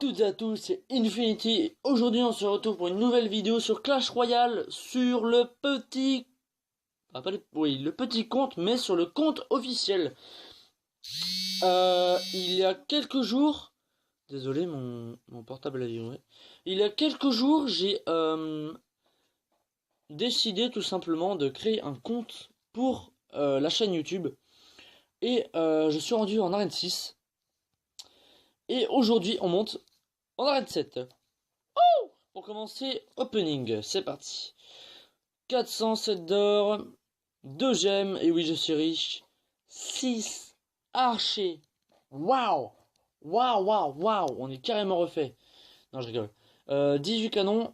toutes et à tous, c'est Infinity et aujourd'hui on se retrouve pour une nouvelle vidéo sur Clash Royale sur le petit... le petit compte, mais sur le compte officiel. Il y a quelques jours... Désolé, mon portable a vibré. Il y a quelques jours, j'ai décidé tout simplement de créer un compte pour la chaîne YouTube. Et je suis rendu en arène 6. Et aujourd'hui, on monte en arène 7. Pour commencer, opening, c'est parti. 407 d'or, 2 gemmes, et oui, je suis riche. 6 archers. Waouh! Waouh, waouh, waouh! On est carrément refait. Non, je rigole. 18 canons,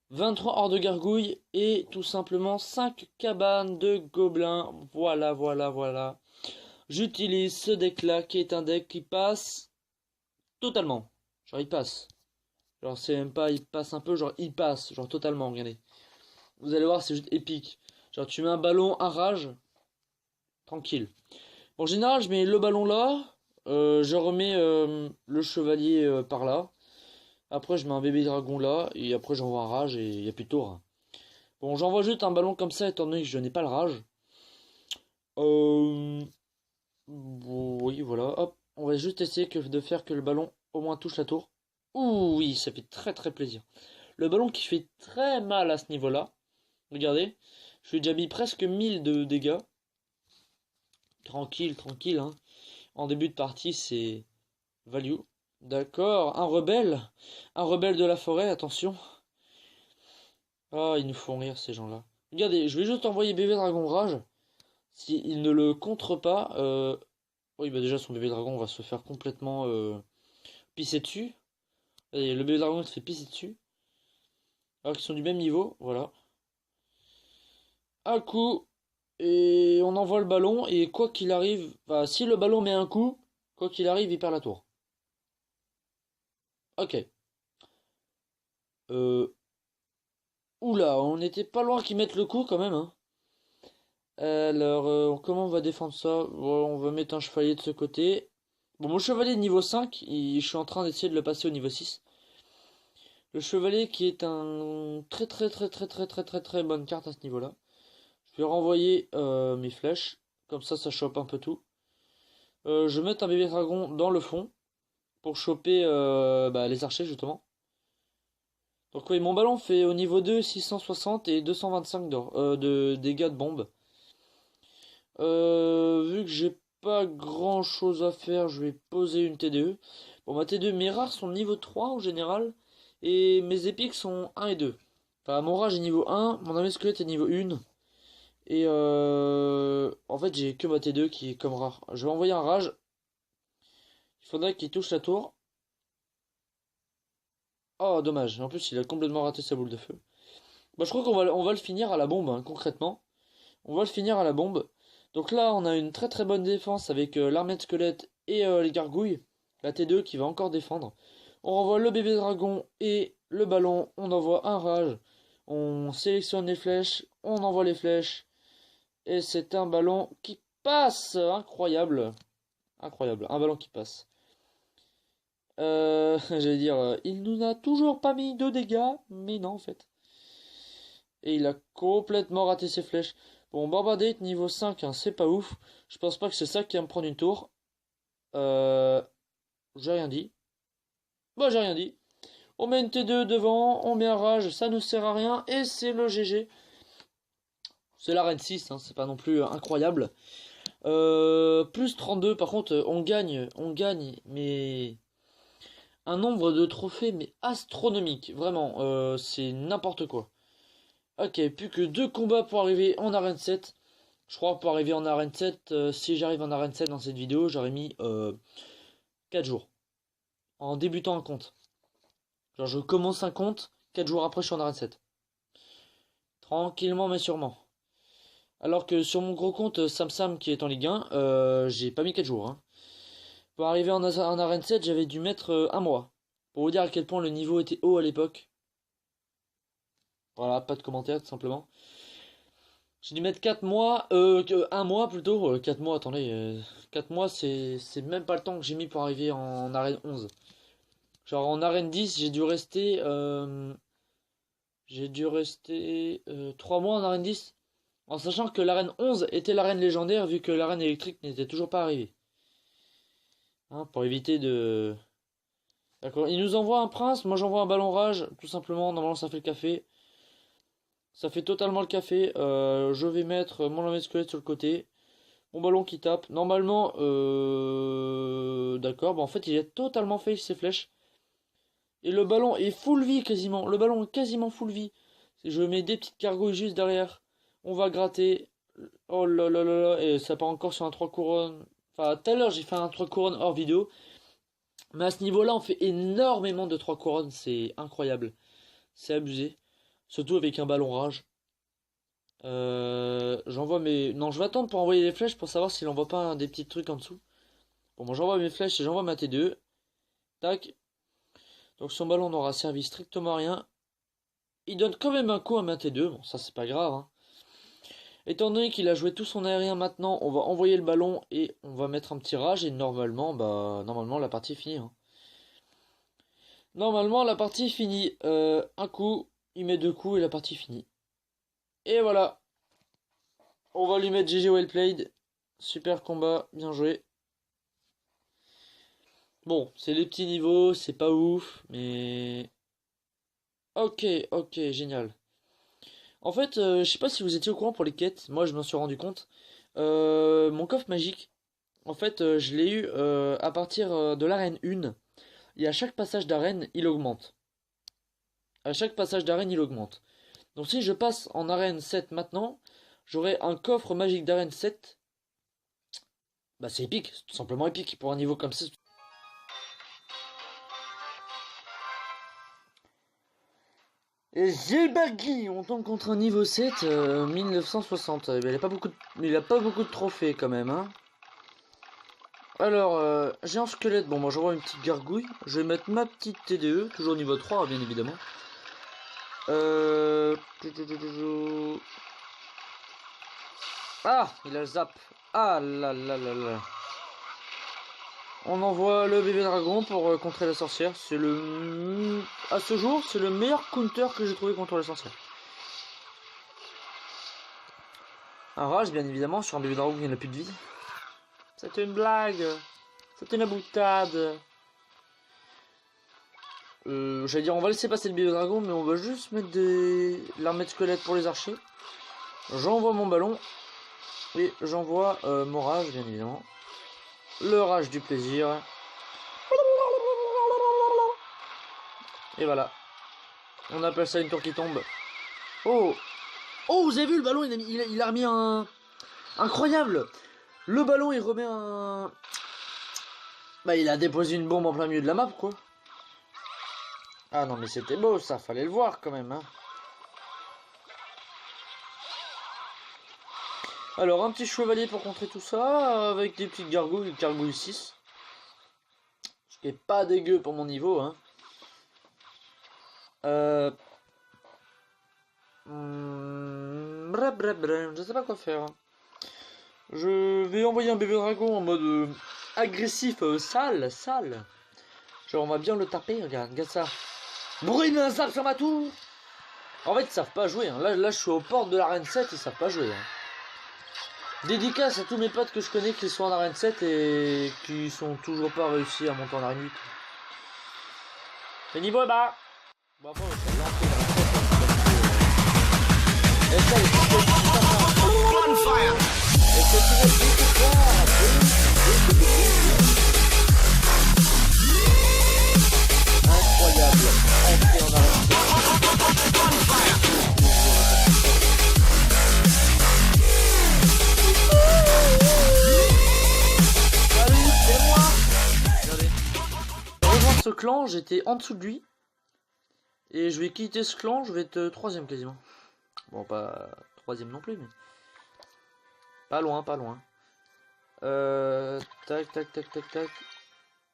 23 hors de gargouilles, et tout simplement 5 cabanes de gobelins. Voilà, voilà, voilà. J'utilise ce deck-là, qui est un deck qui passe totalement. Genre, il passe. Genre, c'est même pas, il passe un peu, genre, il passe, genre, totalement, regardez. Vous allez voir, c'est juste épique. Genre, tu mets un ballon, un rage, tranquille. En général, je mets le ballon là, je remets le chevalier par là. Après, je mets un bébé dragon là, et après, j'envoie un rage, et il n'y a plus de tour. Bon, j'envoie juste un ballon comme ça, étant donné que je n'ai pas le rage. Oui, voilà, hop. On va juste essayer de faire que le ballon, au moins, touche la tour. Ouh, oui, ça fait très très plaisir. Le ballon qui fait très mal à ce niveau-là. Regardez, je lui ai déjà mis presque 1000 de dégâts. Tranquille, tranquille, hein. En début de partie, c'est value. D'accord, un rebelle. Un rebelle de la forêt, attention. Ah, ils nous font rire, ces gens-là. Regardez, je vais juste envoyer bébé dragon rage. S'il ne le contre pas, oui, bah déjà, son bébé dragon va se faire complètement pisser dessus. Et le bébé dragon se fait pisser dessus. Alors qu'ils sont du même niveau, voilà. Un coup, et on envoie le ballon, et quoi qu'il arrive, bah, si le ballon met un coup, quoi qu'il arrive, il perd la tour. Ok. Oula, on n'était pas loin qu'ils mettent le coup quand même, hein. Alors, comment on va défendre ça? Bon, on va mettre un chevalier de ce côté. Bon, mon chevalier est niveau 5, je suis en train d'essayer de le passer au niveau 6. Le chevalier qui est un très très très très très très très très bonne carte à ce niveau-là. Je vais renvoyer mes flèches, comme ça chope un peu tout. Je vais mettre un bébé dragon dans le fond pour choper les archers justement. Donc oui, mon ballon fait au niveau 2 660 et 225 de dégâts de bombe. Vu que j'ai pas grand chose à faire, je vais poser une TDE. Bon, ma TDE, mes rares sont niveau 3 en général, et mes épiques sont 1 et 2. Enfin, mon rage est niveau 1, mon armée squelette est niveau 1. Et en fait, j'ai que ma T2 qui est comme rare. Je vais envoyer un rage. Il faudrait qu'il touche la tour. Oh, dommage. En plus, il a complètement raté sa boule de feu. Bah, je crois qu'on va le finir à la bombe, hein, concrètement. On va le finir à la bombe. Donc là, on a une très très bonne défense avec l'armée de squelette et les gargouilles. La T2 qui va encore défendre. On renvoie le bébé dragon et le ballon. On envoie un rage. On sélectionne les flèches. On envoie les flèches. Et c'est un ballon qui passe. Incroyable. Incroyable. Un ballon qui passe. J'allais dire, il nous a toujours pas mis de dégâts. Mais non, en fait. Et il a complètement raté ses flèches. Bon, Barbadate niveau 5, hein, c'est pas ouf. Je pense pas que c'est ça qui va me prendre une tour. J'ai rien dit. Bah, j'ai rien dit. On met une T2 devant, on met un rage, ça ne sert à rien. Et c'est le GG. C'est la reine 6, hein, c'est pas non plus incroyable. Plus 32, par contre, on gagne, mais un nombre de trophées, mais astronomique. Vraiment, c'est n'importe quoi. Ok, plus que 2 combats pour arriver en arène 7. Je crois que pour arriver en arène 7, si j'arrive en arène 7 dans cette vidéo, j'aurais mis 4 jours. En débutant un compte. Genre, je commence un compte, 4 jours après, je suis en arène 7. Tranquillement, mais sûrement. Alors que sur mon gros compte Samsam qui est en Ligue 1, j'ai pas mis 4 jours. Hein. Pour arriver en arène 7, j'avais dû mettre un mois. Pour vous dire à quel point le niveau était haut à l'époque. Voilà, pas de commentaires tout simplement. J'ai dû mettre 4 mois, un mois plutôt. 4 mois, attendez. 4 mois, c'est même pas le temps que j'ai mis pour arriver en arène 11. Genre en arène 10, j'ai dû rester 3 mois en arène 10. En sachant que l'arène 11 était l'arène légendaire vu que l'arène électrique n'était toujours pas arrivée. Hein, pour éviter de... D'accord, il nous envoie un prince, moi j'envoie un ballon rage, tout simplement, normalement ça fait le café. Ça fait totalement le café. Je vais mettre mon lame squelette sur le côté. Mon ballon qui tape. Normalement, d'accord, bah en fait il a totalement fail ses flèches. Et le ballon est full vie quasiment. Le ballon est quasiment full vie. Je mets des petites gargouilles juste derrière. On va gratter. Oh là là là là. Et ça part encore sur un 3 couronnes. Enfin, tout à l'heure j'ai fait un 3 couronnes hors vidéo. Mais à ce niveau-là, on fait énormément de 3 couronnes. C'est incroyable. C'est abusé. Surtout avec un ballon rage. J'envoie mes... Non, je vais attendre pour envoyer les flèches pour savoir s'il envoie pas des petits trucs en dessous. Bon, moi j'envoie mes flèches et j'envoie ma T2. Tac. Donc son ballon n'aura servi strictement à rien. Il donne quand même un coup à ma T2. Bon, ça c'est pas grave. Hein. Étant donné qu'il a joué tout son aérien maintenant, on va envoyer le ballon et on va mettre un petit rage. Et normalement, normalement la partie est finie. Hein. Normalement la partie est finie. Un coup, il met 2 coups et la partie est finie. Et voilà. On va lui mettre GG well played. Super combat, bien joué. Bon, c'est les petits niveaux, c'est pas ouf, mais... Ok, ok, génial. En fait, je sais pas si vous étiez au courant pour les quêtes, moi je m'en suis rendu compte. Mon coffre magique, en fait, je l'ai eu à partir de l'arène 1. Et à chaque passage d'arène, il augmente. À chaque passage d'arène, il augmente. Donc si je passe en arène 7 maintenant, j'aurai un coffre magique d'arène 7. Bah c'est épique, c'est tout simplement épique pour un niveau comme ça. Et Gilbert Guy, on tombe contre un niveau 7, 1960. Il a pas beaucoup de trophées quand même. Hein. Alors, j'ai un squelette. Bon, moi j'envoie une petite gargouille. Je vais mettre ma petite TDE, toujours niveau 3, bien évidemment. Ah, il a le zap. Ah là là là là. On envoie le bébé dragon pour contrer la sorcière. C'est le... À ce jour, c'est le meilleur counter que j'ai trouvé contre la sorcière. Un rage, bien évidemment, sur un bébé dragon qui n'a plus de vie. C'est une blague. C'est une boutade. J'allais dire, on va laisser passer le bébé dragon, mais on va juste mettre l'armée de squelette pour les archers. J'envoie mon ballon. Et j'envoie mon rage, bien évidemment. Le rage du plaisir. Et voilà. On appelle ça une tour qui tombe. Oh! Oh, vous avez vu le ballon, il a remis un... Incroyable! Le ballon, il remet un... Bah, il a déposé une bombe en plein milieu de la map, quoi. Ah non, mais c'était beau, ça. Fallait le voir, quand même, hein. Alors, un petit chevalier pour contrer tout ça, avec des petites gargouilles, gargouille 6. Ce qui est pas dégueu pour mon niveau, hein. Je sais pas quoi faire. Je vais envoyer un bébé dragon en mode agressif, sale. Genre on va bien le taper, regarde ça. Bruine un zap sur ma tour. En fait ils savent pas jouer, hein. Là je suis aux portes de l'arène 7, ils savent pas jouer. Hein. Dédicace à tous mes potes que je connais qui sont en arène 7 et qui sont toujours pas réussi à monter en arène 8. Le niveau est bas. Bon après on va lancer dans la 7. Bonfire. Incroyable. Entrée en arène. Salut, c'est moi. Regardez. Rejoindre ce clan, j'étais en dessous de lui. Et je vais quitter ce clan, je vais être troisième quasiment. Bon, pas troisième non plus, mais... Pas loin, pas loin. Tac.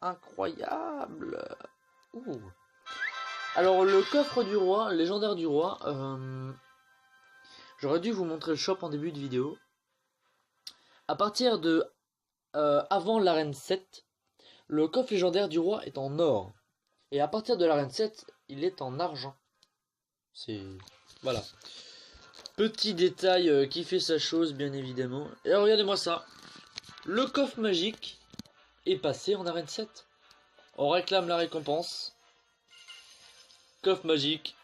Incroyable. Ouh. Alors, le coffre du roi, légendaire du roi. J'aurais dû vous montrer le shop en début de vidéo. À partir de... avant l'arène 7, le coffre légendaire du roi est en or. Et à partir de l'arène 7, il est en argent. C'est... Voilà. Petit détail qui fait sa chose, bien évidemment. Et alors, regardez-moi ça. Le coffre magique est passé en arène 7. On réclame la récompense. Coffre magique.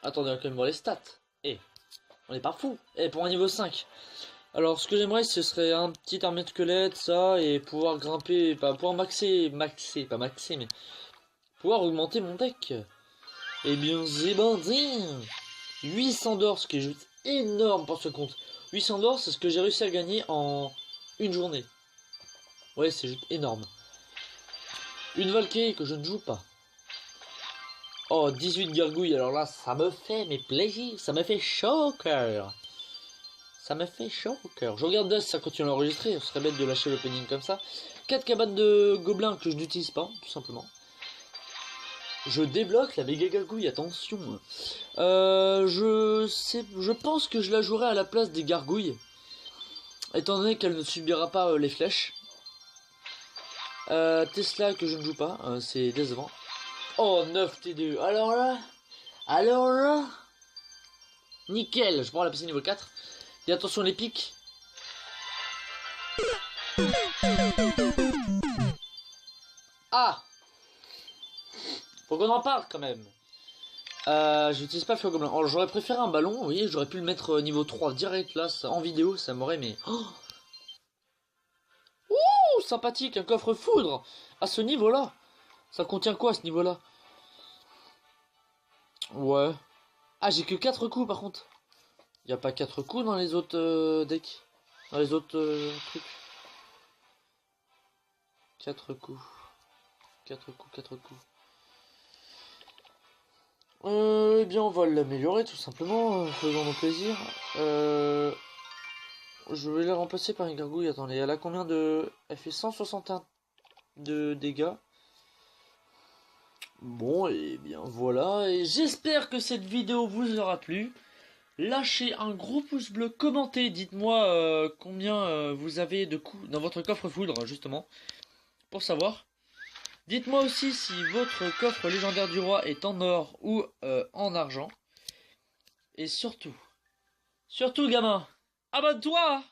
Attendez, on va quand même voir les stats. On n'est pas fou. Pour un niveau 5. Alors, ce que j'aimerais, ce serait un petit armée de squelette, ça, et pouvoir grimper, pouvoir pas maxer, mais pouvoir augmenter mon deck. Eh bien, c'est bandit. 800 d'or, ce qui est juste énorme pour ce compte. 800 d'or, c'est ce que j'ai réussi à gagner en une journée. Ouais, c'est juste énorme. Une Valkyrie que je ne joue pas. Oh, 18 gargouilles, alors là, ça me fait mes plaisirs, ça me fait chaud au cœur. Ça me fait chaud au cœur. Je regarde si ça continue à enregistrer, ce serait bête de lâcher l'opening comme ça. 4 cabanes de gobelins que je n'utilise pas, tout simplement. Je débloque la méga gargouille, attention. Je pense que je la jouerai à la place des gargouilles. Étant donné qu'elle ne subira pas les flèches. Tesla que je ne joue pas, c'est décevant. Oh, 9 T2. Alors là. Nickel, je prends la PC niveau 4. Et attention les pics. Ah, faut qu'on en parle quand même. J'utilise pas le feu gobelin. Oh, j'aurais préféré un ballon, vous voyez, j'aurais pu le mettre niveau 3 direct là, ça, en vidéo, ça m'aurait mais... Oh, ouh, sympathique, un coffre foudre. À ce niveau-là. Ça contient quoi à ce niveau-là? Ouais. Ah, j'ai que 4 coups par contre. Il n'y a pas 4 coups dans les autres decks. Dans les autres trucs. 4 coups. 4 coups. Eh bien, on va l'améliorer tout simplement. Faisons-nous plaisir. Je vais la remplacer par une gargouille. Attendez, elle a combien de... Elle fait 161 de dégâts. Bon, et bien voilà. Et j'espère que cette vidéo vous aura plu. Lâchez un gros pouce bleu, commentez, dites-moi combien vous avez de coups dans votre coffre foudre, justement, pour savoir. Dites-moi aussi si votre coffre légendaire du roi est en or ou en argent. Et surtout, gamin, abonne-toi!